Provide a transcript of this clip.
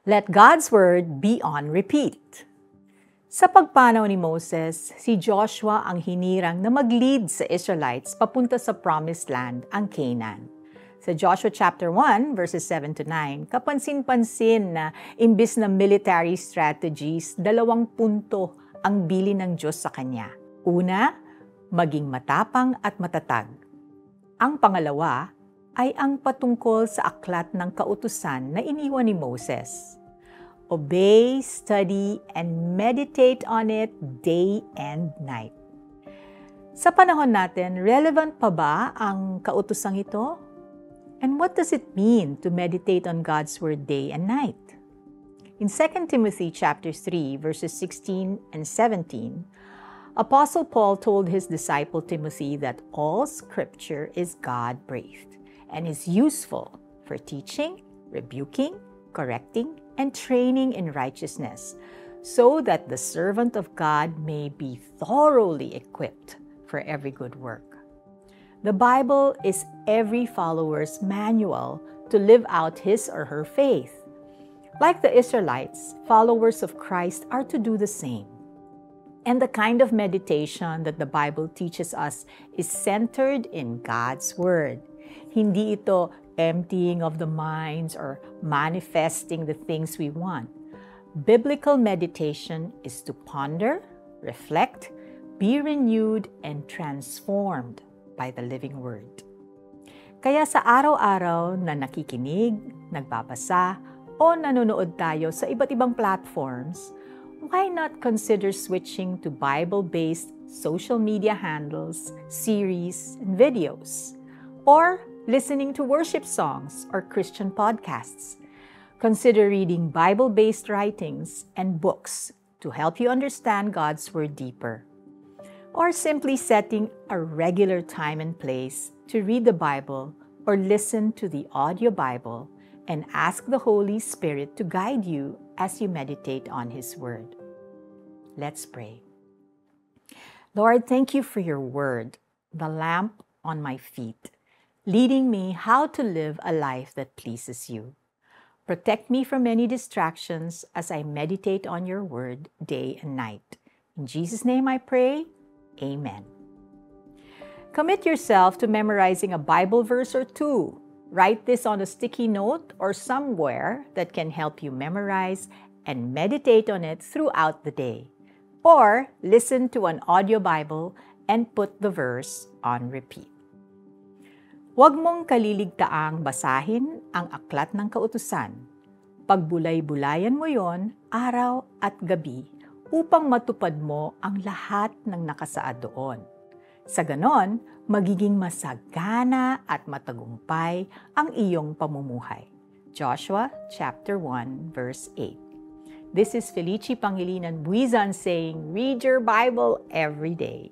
Let God's Word be on repeat. Sa pagpanaw ni Moses, si Joshua ang hinirang na mag-lead sa Israelites papunta sa Promised Land, ang Canaan. Sa Joshua chapter 1, verses 7 to 9, kapansin-pansin na imbis na military strategies, 2 punto ang bilin ng Diyos sa kanya. Una, maging matapang at matatag. Ang pangalawa ay ang patungkol sa aklat ng kautusan na iniwan ni Moses. Obey, study, and meditate on it day and night. Sa panahon natin, relevant pa ba ang kautusang ito? And what does it mean to meditate on God's Word day and night? In 2 Timothy chapter 3, verses 16 and 17, Apostle Paul told his disciple Timothy that all Scripture is God-breathed and is useful for teaching, rebuking, correcting, and training in righteousness, so that the servant of God may be thoroughly equipped for every good work. The Bible is every follower's manual to live out his or her faith. Like the Israelites, followers of Christ are to do the same. And the kind of meditation that the Bible teaches us is centered in God's Word. Hindi ito emptying of the minds or manifesting the things we want. Biblical meditation is to ponder, reflect, be renewed, and transformed by the living Word. Kaya sa araw-araw na nakikinig, nagbabasa, o nanonood tayo sa iba't ibang platforms, why not consider switching to Bible-based social media handles, series, and videos? Or listening to worship songs or Christian podcasts. Consider reading Bible-based writings and books to help you understand God's Word deeper. Or simply setting a regular time and place to read the Bible or listen to the audio Bible and ask the Holy Spirit to guide you as you meditate on His Word. Let's pray. Lord, thank you for your Word, the lamp on my feet, leading me how to live a life that pleases you. Protect me from any distractions as I meditate on your Word day and night. In Jesus' name I pray, Amen. Commit yourself to memorizing a Bible verse or two. Write this on a sticky note or somewhere that can help you memorize and meditate on it throughout the day. Or listen to an audio Bible and put the verse on repeat. Huwag mong kaliligtaang basahin ang aklat ng kautusan. Pagbulay-bulayan mo yon araw at gabi upang matupad mo ang lahat ng nakasaad doon. Sa ganon, magiging masagana at matagumpay ang iyong pamumuhay. Joshua chapter 1 verse 8. This is Felici Pangilinan Buizan saying, read your Bible every day.